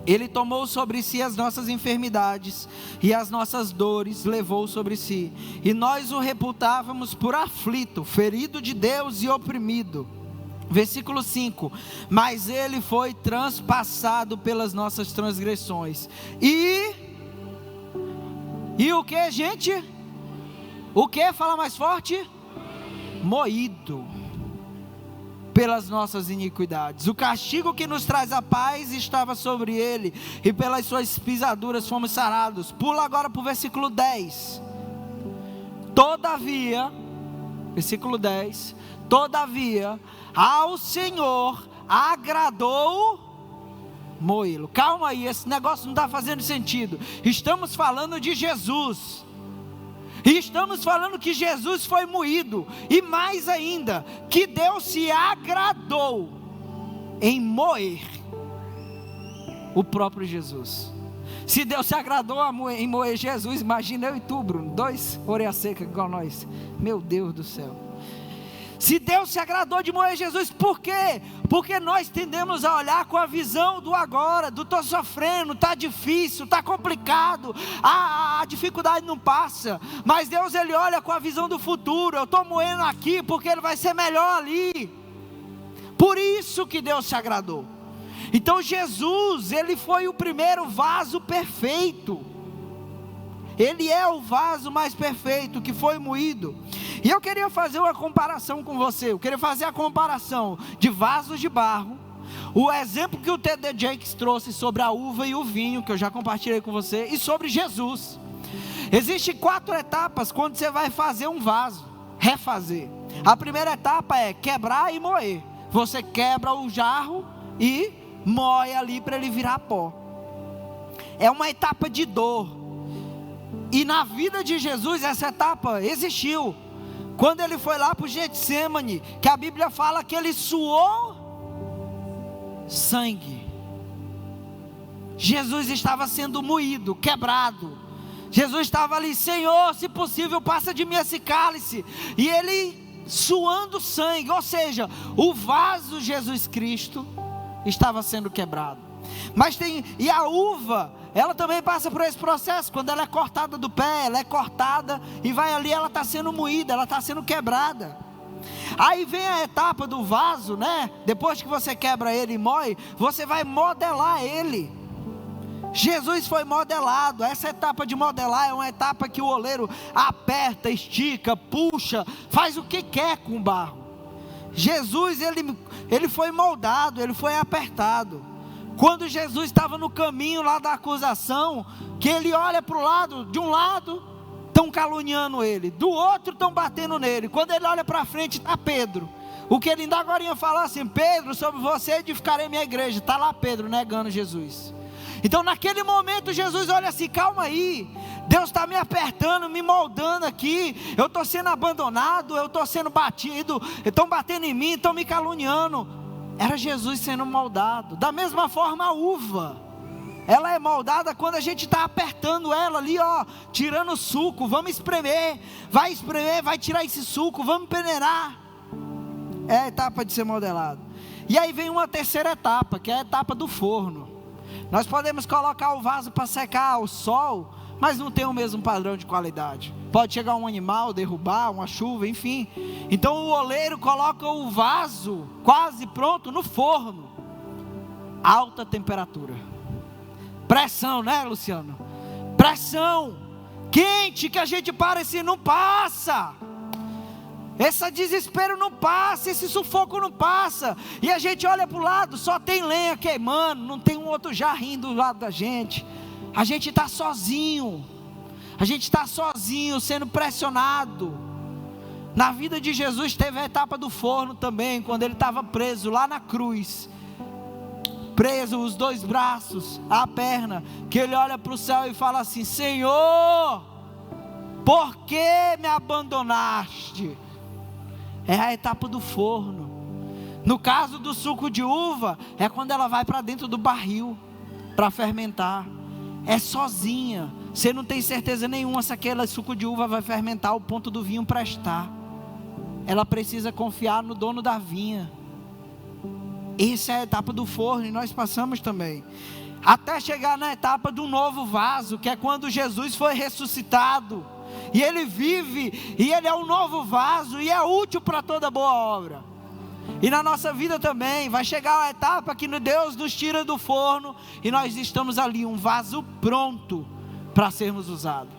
Ele tomou sobre si as nossas enfermidades e as nossas dores levou sobre si, e nós o reputávamos por aflito, ferido de Deus e oprimido. Versículo 5: mas Ele foi transpassado pelas nossas transgressões, e o que, gente? O que? Fala mais forte. Moído pelas nossas iniquidades. O castigo que nos traz a paz estava sobre ele, e pelas suas pisaduras fomos sarados. Pula agora para o versículo 10. Todavia, versículo 10: todavia ao Senhor agradou moê-lo. Calma aí, esse negócio não está fazendo sentido. Estamos falando de Jesus, e estamos falando que Jesus foi moído, e mais ainda, que Deus se agradou em moer o próprio Jesus. Se Deus se agradou em moer Jesus, imagina eu e tu, Bruno, dois orelha seca igual nós. Meu Deus do céu. Se Deus se agradou de moer Jesus, por quê? Porque nós tendemos a olhar com a visão do agora, do estou sofrendo, está difícil, está complicado, a dificuldade não passa. Mas Deus, Ele olha com a visão do futuro. Eu estou moendo aqui porque Ele vai ser melhor ali. Por isso que Deus se agradou. Então Jesus, Ele foi o primeiro vaso perfeito. Ele é o vaso mais perfeito que foi moído. E eu queria fazer uma comparação com você. Eu queria fazer a comparação de vasos de barro. O exemplo que o T.D. Jakes trouxe sobre a uva e o vinho, que eu já compartilhei com você, e sobre Jesus. Existem 4 etapas quando você vai fazer um vaso, refazer. A primeira etapa é quebrar e moer. Você quebra o jarro e moe ali para ele virar pó. É uma etapa de dor. E na vida de Jesus essa etapa existiu. Quando ele foi lá para o Getsemane, que a Bíblia fala que ele suou sangue. Jesus estava sendo moído, quebrado. Jesus estava ali: Senhor, se possível passa de mim esse cálice. E ele suando sangue, ou seja, o vaso Jesus Cristo estava sendo quebrado. Mas e a uva, ela também passa por esse processo. Quando ela é cortada do pé, ela é cortada e vai ali, ela está sendo moída, ela está sendo quebrada. Aí vem a etapa do vaso, né? Depois que você quebra ele e moe, você vai modelar ele. Jesus foi modelado. Essa etapa de modelar é uma etapa que o oleiro aperta, estica, puxa, faz o que quer com o barro. Jesus, ele foi moldado, ele foi apertado. Quando Jesus estava no caminho lá da acusação, que ele olha para o lado, de um lado estão caluniando ele, do outro estão batendo nele. Quando ele olha para frente, está Pedro. O que ele ainda agora ia falar assim: Pedro, sobre você edificarei minha igreja. Está lá Pedro negando Jesus. Então naquele momento Jesus olha assim: calma aí, Deus está me apertando, me moldando aqui. Eu estou sendo abandonado, eu estou sendo batido, estão batendo em mim, estão me caluniando. Era Jesus sendo moldado. Da mesma forma a uva, ela é moldada quando a gente está apertando ela ali, ó, tirando o suco. Vamos espremer, vai tirar esse suco, vamos peneirar. É a etapa de ser modelado. E aí vem uma terceira etapa, que é a etapa do forno. Nós podemos colocar o vaso para secar ao sol, mas não tem o mesmo padrão de qualidade. Pode chegar um animal, derrubar, uma chuva, enfim. Então o oleiro coloca o vaso quase pronto no forno. Alta temperatura. Pressão, né, Luciano? Pressão. Quente, que a gente parece não passa. Esse desespero não passa, esse sufoco não passa. E a gente olha para o lado, só tem lenha queimando, não tem um outro jarrinho do lado da gente. A gente está sozinho. A gente está sozinho, sendo pressionado. Na vida de Jesus teve a etapa do forno também, quando ele estava preso lá na cruz. Preso, os dois braços, a perna, que ele olha para o céu e fala assim: Senhor, por que me abandonaste? É a etapa do forno. No caso do suco de uva, é quando ela vai para dentro do barril, para fermentar. É sozinha, você não tem certeza nenhuma se aquele suco de uva vai fermentar ao ponto do vinho prestar. Ela precisa confiar no dono da vinha. Essa é a etapa do forno, e nós passamos também, até chegar na etapa do novo vaso, que é quando Jesus foi ressuscitado, e ele vive, e ele é um novo vaso, e é útil para toda boa obra. E na nossa vida também, vai chegar a etapa que Deus nos tira do forno, e nós estamos ali, um vaso pronto para sermos usados.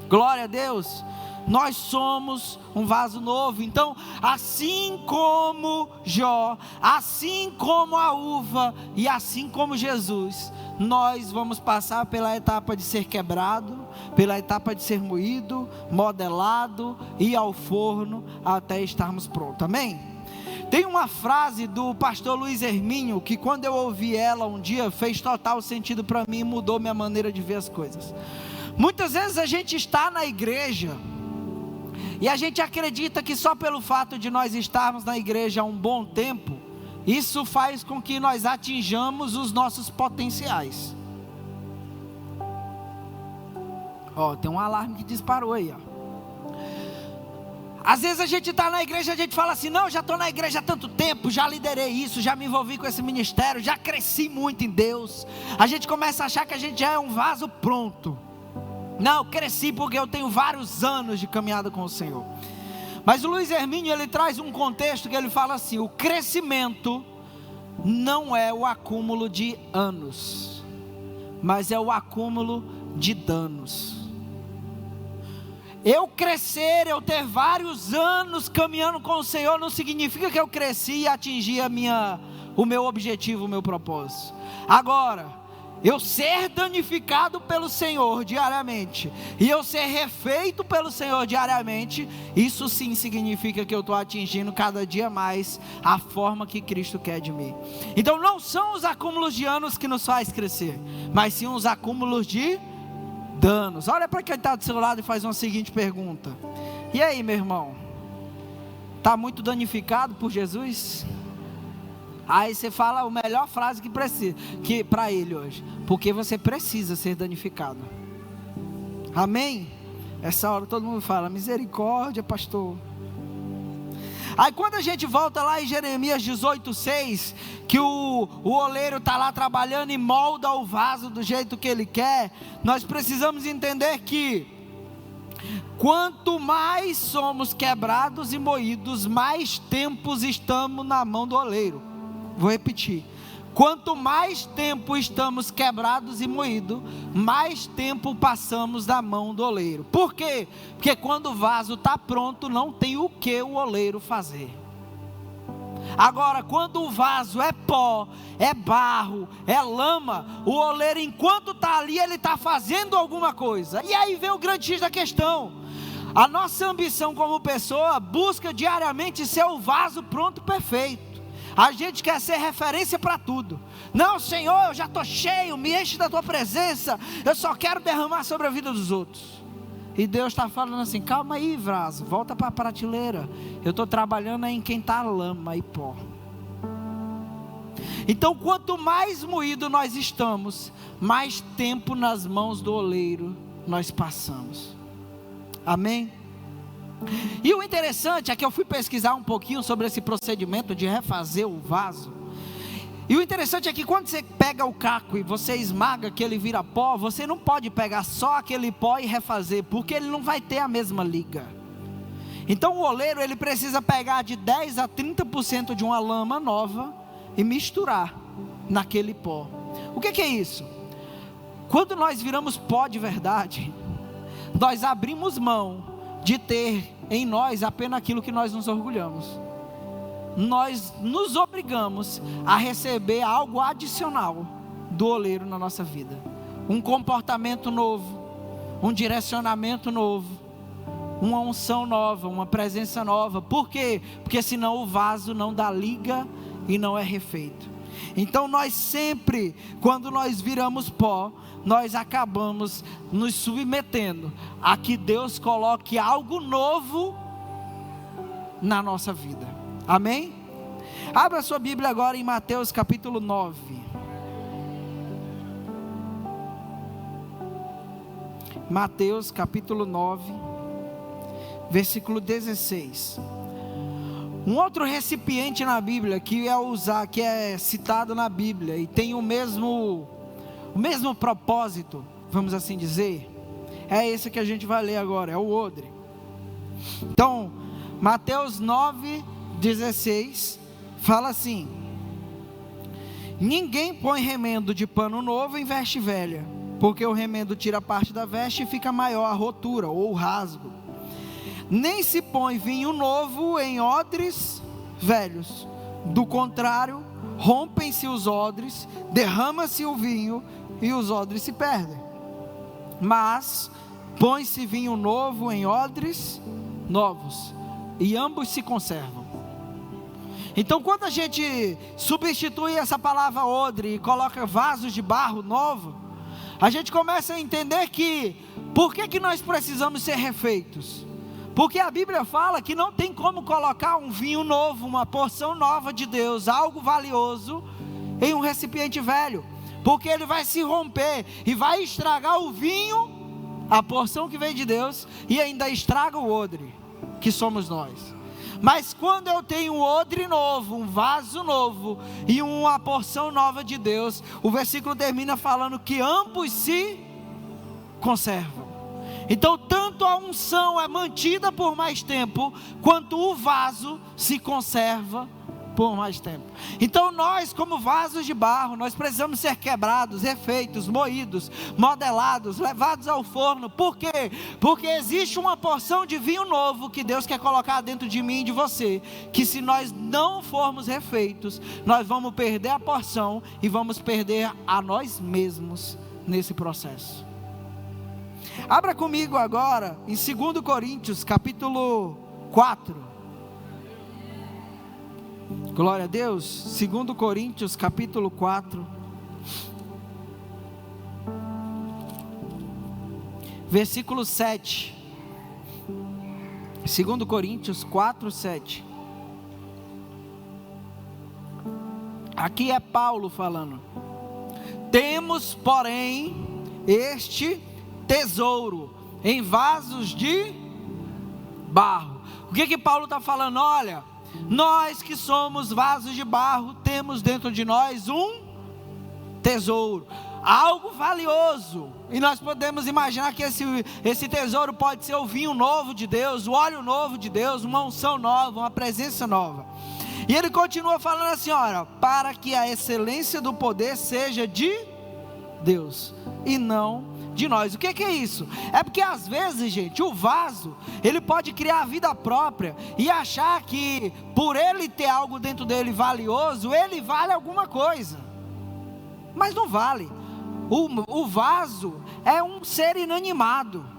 Glória a Deus. Nós somos um vaso novo. Então, assim como Jó, assim como a uva, e assim como Jesus, nós vamos passar pela etapa de ser quebrado, pela etapa de ser moído, modelado, e ao forno, até estarmos prontos. Amém? Tem uma frase do pastor Luiz Hermínio, que quando eu ouvi ela um dia, fez total sentido para mim, e mudou minha maneira de ver as coisas. Muitas vezes a gente está na igreja, e a gente acredita que só pelo fato de nós estarmos na igreja há um bom tempo, isso faz com que nós atinjamos os nossos potenciais. Ó, tem um alarme que disparou aí, ó. Às vezes a gente está na igreja, a gente fala assim: não, já estou na igreja há tanto tempo, já liderei isso, já me envolvi com esse ministério, já cresci muito em Deus. A gente começa a achar que a gente já é um vaso pronto. Não, cresci porque eu tenho vários anos de caminhada com o Senhor. Mas o Luiz Hermínio, ele traz um contexto que ele fala assim: o crescimento não é o acúmulo de anos, mas é o acúmulo de danos. Eu crescer, eu ter vários anos caminhando com o Senhor, não significa que eu cresci e atingi o meu objetivo, o meu propósito. Agora, eu ser danificado pelo Senhor diariamente, e eu ser refeito pelo Senhor diariamente, isso sim significa que eu estou atingindo cada dia mais a forma que Cristo quer de mim. Então não são os acúmulos de anos que nos faz crescer, mas sim os acúmulos de danos. Olha para quem está do seu lado e faz uma seguinte pergunta: e aí, meu irmão, está muito danificado por Jesus? Aí você fala a melhor frase que para ele hoje: porque você precisa ser danificado. Amém? Essa hora todo mundo fala: misericórdia, pastor. Aí quando a gente volta lá em Jeremias 18:6, que o oleiro está lá trabalhando e molda o vaso do jeito que ele quer, nós precisamos entender que quanto mais somos quebrados e moídos, mais tempos estamos na mão do oleiro. Vou repetir: quanto mais tempo estamos quebrados e moídos, mais tempo passamos na mão do oleiro. Por quê? Porque quando o vaso está pronto, não tem o que o oleiro fazer. Agora, quando o vaso é pó, é barro, é lama, o oleiro, enquanto está ali, ele está fazendo alguma coisa. E aí vem o grande X da questão: a nossa ambição como pessoa busca diariamente ser o vaso pronto, perfeito. A gente quer ser referência para tudo. Não, Senhor, eu já estou cheio, me enche da tua presença, eu só quero derramar sobre a vida dos outros. E Deus está falando assim: calma aí, vaso, volta para a prateleira. Eu estou trabalhando em quem está lama e pó. Então quanto mais moído nós estamos, mais tempo nas mãos do oleiro nós passamos. Amém? E o interessante é que eu fui pesquisar um pouquinho sobre esse procedimento de refazer o vaso. E o interessante é que quando você pega o caco e você esmaga que ele vira pó, você não pode pegar só aquele pó e refazer, porque ele não vai ter a mesma liga. Então o oleiro, ele precisa pegar de 10 a 30% de uma lama nova e misturar naquele pó. O que é isso? Quando nós viramos pó de verdade, nós abrimos mão de ter em nós apenas aquilo que nós nos orgulhamos. Nós nos obrigamos a receber algo adicional do oleiro na nossa vida. Um comportamento novo, um direcionamento novo, uma unção nova, uma presença nova. Por quê? Porque senão o vaso não dá liga e não é refeito. Então nós sempre, quando nós viramos pó, nós acabamos nos submetendo a que Deus coloque algo novo na nossa vida. Amém? Abra sua Bíblia agora em Mateus capítulo 9. Mateus capítulo 9, versículo 16. Um outro recipiente na Bíblia que é citado na Bíblia e tem o mesmo propósito, vamos assim dizer, é esse que a gente vai ler agora, é o odre. Então, Mateus 9, 16, fala assim: ninguém põe remendo de pano novo em veste velha, porque o remendo tira parte da veste e fica maior a rotura ou o rasgo. Nem se põe vinho novo em odres velhos, do contrário, rompem-se os odres, derrama-se o vinho e os odres se perdem. Mas põe-se vinho novo em odres novos, e ambos se conservam. Então, quando a gente substitui essa palavra odre e coloca vasos de barro novo, a gente começa a entender que, por que nós precisamos ser refeitos? Porque a Bíblia fala que não tem como colocar um vinho novo, uma porção nova de Deus, algo valioso, em um recipiente velho, porque ele vai se romper e vai estragar o vinho, a porção que vem de Deus, e ainda estraga o odre, que somos nós. Mas quando eu tenho um odre novo, um vaso novo e uma porção nova de Deus, o versículo termina falando que ambos se conservam. Então tanto a unção é mantida por mais tempo, quanto o vaso se conserva por mais tempo. Então nós, como vasos de barro, nós precisamos ser quebrados, refeitos, moídos, modelados, levados ao forno. Por quê? Porque existe uma porção de vinho novo que Deus quer colocar dentro de mim e de você, que se nós não formos refeitos, nós vamos perder a porção e vamos perder a nós mesmos nesse processo. Abra comigo agora em 2 Coríntios capítulo 4. Glória a Deus. 2 Coríntios capítulo 4, versículo 7. 2 Coríntios 4, 7. Aqui é Paulo falando: temos, porém, este tesouro em vasos de barro. O que Paulo está falando? Olha, nós que somos vasos de barro, temos dentro de nós um tesouro, algo valioso, e nós podemos imaginar que esse tesouro pode ser o vinho novo de Deus, o óleo novo de Deus, uma unção nova, uma presença nova. E ele continua falando assim: olha, para que a excelência do poder seja de Deus e não de nós. O que é isso? É porque às vezes, gente, o vaso, ele pode criar vida própria e achar que por ele ter algo dentro dele valioso, ele vale alguma coisa, mas não vale. O vaso é um ser inanimado.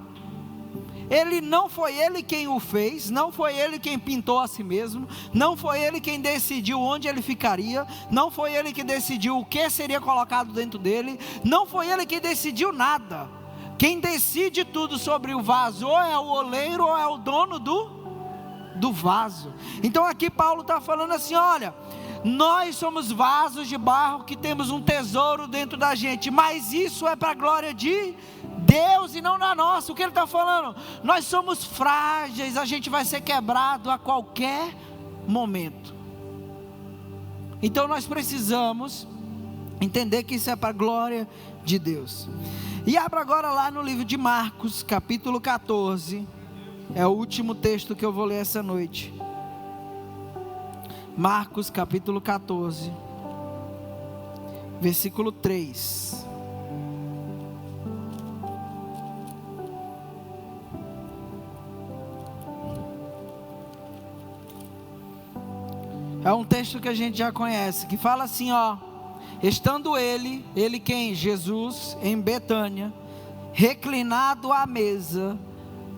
Não foi ele quem o fez, não foi ele quem pintou a si mesmo, não foi ele quem decidiu onde ele ficaria, não foi ele que decidiu o que seria colocado dentro dele, não foi ele que decidiu nada. Quem decide tudo sobre o vaso ou é o oleiro ou é o dono do vaso. Então aqui Paulo está falando assim: olha, nós somos vasos de barro que temos um tesouro dentro da gente, mas isso é para a glória de Deus e não na nossa. O que ele está falando? Nós somos frágeis, a gente vai ser quebrado a qualquer momento. Então nós precisamos entender que isso é para a glória de Deus. E abra agora lá no livro de Marcos, capítulo 14. É o último texto que eu vou ler essa noite. Marcos capítulo 14, versículo 3. É um texto que a gente já conhece, que fala assim, ó: estando ele quem? Jesus, em Betânia, reclinado à mesa,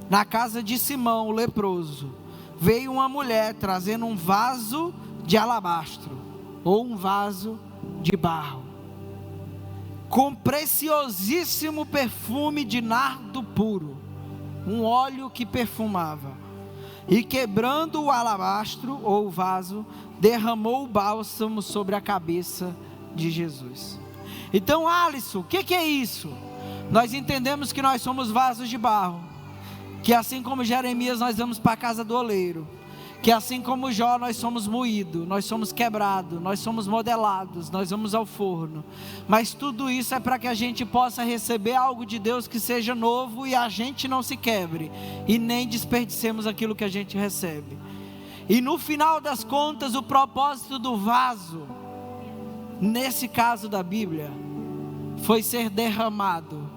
na casa de Simão, o leproso, veio uma mulher trazendo um vaso de alabastro, ou um vaso de barro, com preciosíssimo perfume de nardo puro, um óleo que perfumava, e quebrando o alabastro, ou o vaso, derramou o bálsamo sobre a cabeça de Jesus. Então, Alisson, o que é isso? Nós entendemos que nós somos vasos de barro, que assim como Jeremias nós vamos para a casa do oleiro, que assim como Jó nós somos moídos, nós somos quebrados, nós somos modelados, nós vamos ao forno, mas tudo isso é para que a gente possa receber algo de Deus que seja novo e a gente não se quebre e nem desperdicemos aquilo que a gente recebe. E no final das contas, o propósito do vaso, nesse caso da Bíblia, foi ser derramado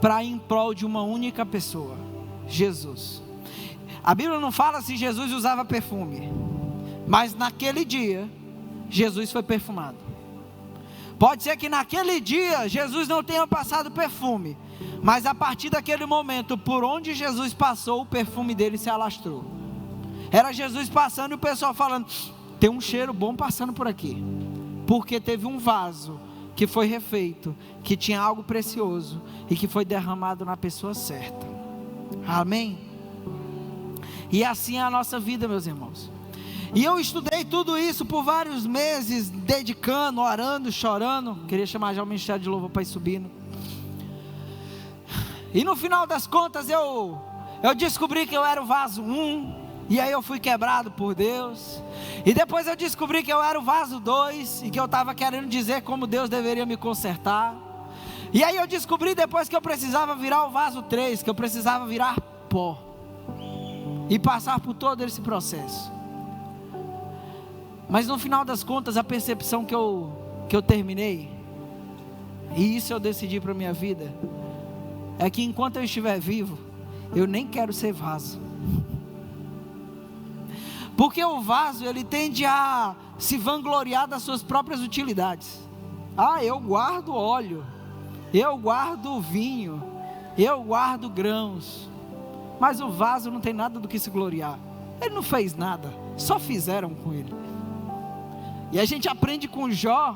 para em prol de uma única pessoa, Jesus. A Bíblia não fala se Jesus usava perfume, mas naquele dia, Jesus foi perfumado. Pode ser que naquele dia, Jesus não tenha passado perfume, mas a partir daquele momento, por onde Jesus passou, o perfume dele se alastrou. Era Jesus passando e o pessoal falando: tem um cheiro bom passando por aqui, porque teve um vaso que foi refeito, que tinha algo precioso e que foi derramado na pessoa certa. Amém? E assim é a nossa vida, meus irmãos. E eu estudei tudo isso por vários meses, dedicando, orando, chorando. Queria chamar já o ministério de louvor para ir subindo. E no final das contas eu descobri que eu era o vaso 1. E aí eu fui quebrado por Deus. E depois eu descobri que eu era o vaso 2. E que eu estava querendo dizer como Deus deveria me consertar. E aí eu descobri depois que eu precisava virar o vaso 3. Que eu precisava virar pó. E passar por todo esse processo. Mas no final das contas, a percepção que eu terminei, e isso eu decidi para a minha vida, é que enquanto eu estiver vivo, eu nem quero ser vaso. Porque o vaso, ele tende a se vangloriar das suas próprias utilidades. Ah, eu guardo óleo, eu guardo vinho, eu guardo grãos. Mas o vaso não tem nada do que se gloriar. Ele não fez nada, só fizeram com ele. E a gente aprende com Jó,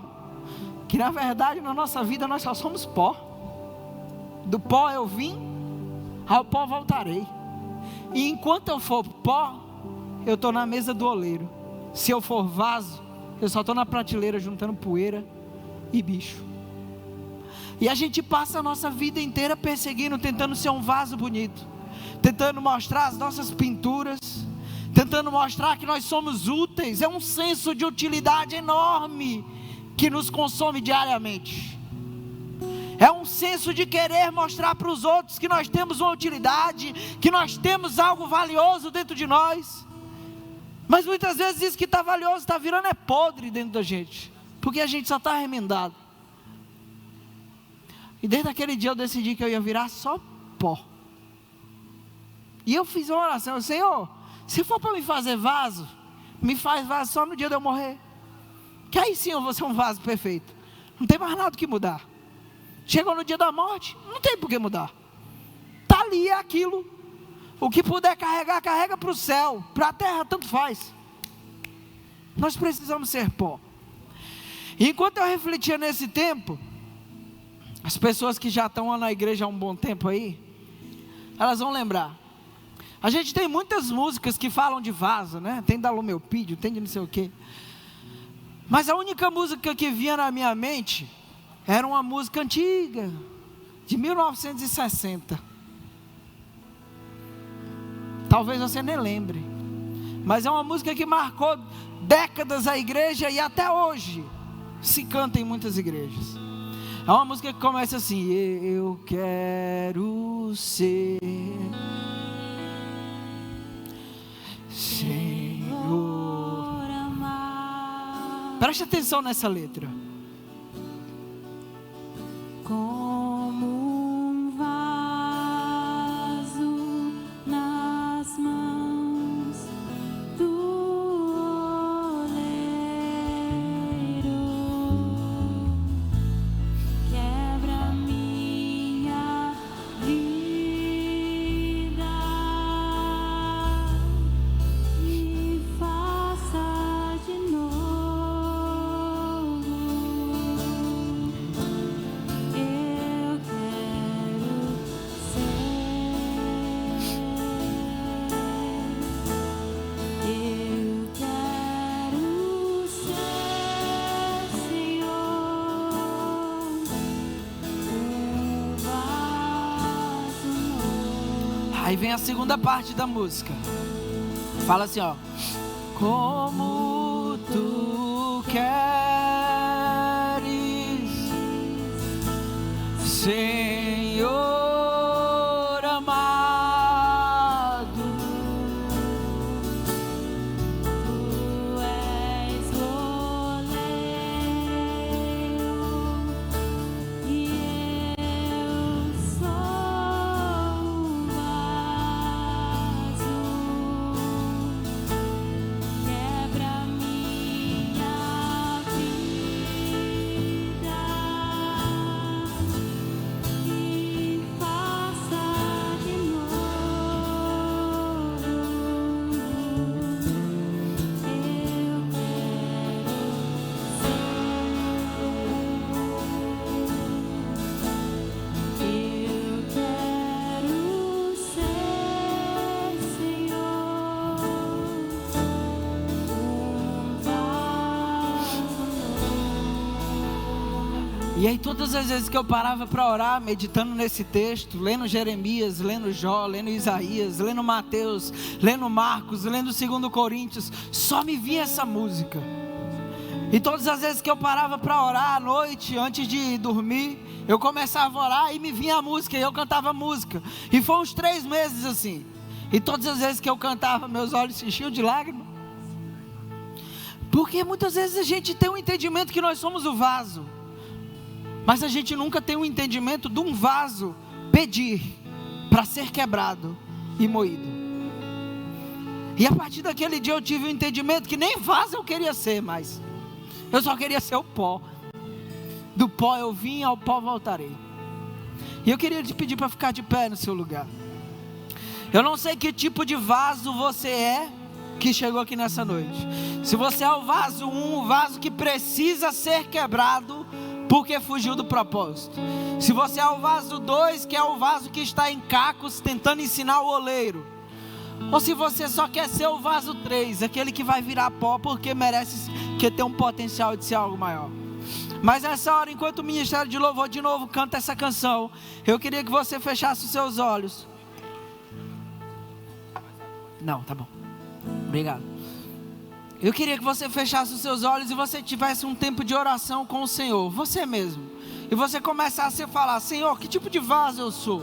que na verdade na nossa vida nós só somos pó. Do pó eu vim, ao pó voltarei. E enquanto eu for pó, eu estou na mesa do oleiro. Se eu for vaso, eu só estou na prateleira juntando poeira e bicho. E a gente passa a nossa vida inteira perseguindo, tentando ser um vaso bonito, tentando mostrar as nossas pinturas, tentando mostrar que nós somos úteis. É um senso de utilidade enorme que nos consome diariamente. É um senso de querer mostrar para os outros que nós temos uma utilidade, que nós temos algo valioso dentro de nós. Mas muitas vezes isso que está valioso está virando podre dentro da gente, porque a gente só está remendado. E desde aquele dia eu decidi que eu ia virar só pó. E eu fiz uma oração: Senhor, se for para me fazer vaso, me faz vaso só no dia de eu morrer, que aí sim eu vou ser um vaso perfeito. Não tem mais nada que mudar. Chegou no dia da morte, não tem por que mudar. Está ali, é aquilo. O que puder carregar, carrega para o céu. Para a terra, tanto faz. Nós precisamos ser pó. E enquanto eu refletia nesse tempo, as pessoas que já estão na igreja há um bom tempo aí, elas vão lembrar. A gente tem muitas músicas que falam de vaso, né? Tem da Lumelpídio, tem de não sei o quê. Mas a única música que vinha na minha mente era uma música antiga, de 1960. Talvez você nem lembre. mas é uma música que marcou décadas a igreja e até hoje se canta em muitas igrejas. É uma música que começa assim: eu quero ser Senhor amado. Preste atenção nessa letra. Como um vaso nas mãos do oleiro, quebra minha vida e faça de novo. Aí vem a segunda parte da música. Fala assim, ó: como tu queres, Senhor amado, Tu és oleiro e eu sou um vaso. Quebra minha vida e faça de novo. Eu quero ser, Senhor, um vaso novo. E aí todas as vezes que eu parava para orar, meditando nesse texto, lendo Jeremias, lendo Jó, lendo Isaías, lendo Mateus, lendo Marcos, lendo 2 Coríntios, só me vinha essa música. E todas as vezes que eu parava para orar à noite, antes de dormir, eu começava a orar e me vinha a música, e eu cantava a música. E foi uns 3 meses assim. E todas as vezes que eu cantava, meus olhos se enchiam de lágrimas. Porque muitas vezes a gente tem um entendimento que nós somos o vaso, mas a gente nunca tem um entendimento de um vaso pedir para ser quebrado e moído. E a partir daquele dia eu tive um entendimento que nem vaso eu queria ser mais. Eu só queria ser o pó. Do pó eu vim, ao pó voltarei. E eu queria te pedir para ficar de pé no seu lugar. Eu não sei que tipo de vaso você é que chegou aqui nessa noite. Se você é o vaso 1, o vaso que precisa ser quebrado porque fugiu do propósito. Se você é o vaso 2, que é o vaso que está em cacos tentando ensinar o oleiro. Ou se você só quer ser o vaso 3, aquele que vai virar pó porque merece, que tem um potencial de ser algo maior. Mas nessa hora, enquanto o Ministério de Louvor de novo canta essa canção, eu queria que você fechasse os seus olhos. Não, tá bom. Obrigado. Eu queria que você fechasse os seus olhos e você tivesse um tempo de oração com o Senhor, você mesmo. E você começasse a falar: Senhor, que tipo de vaso eu sou?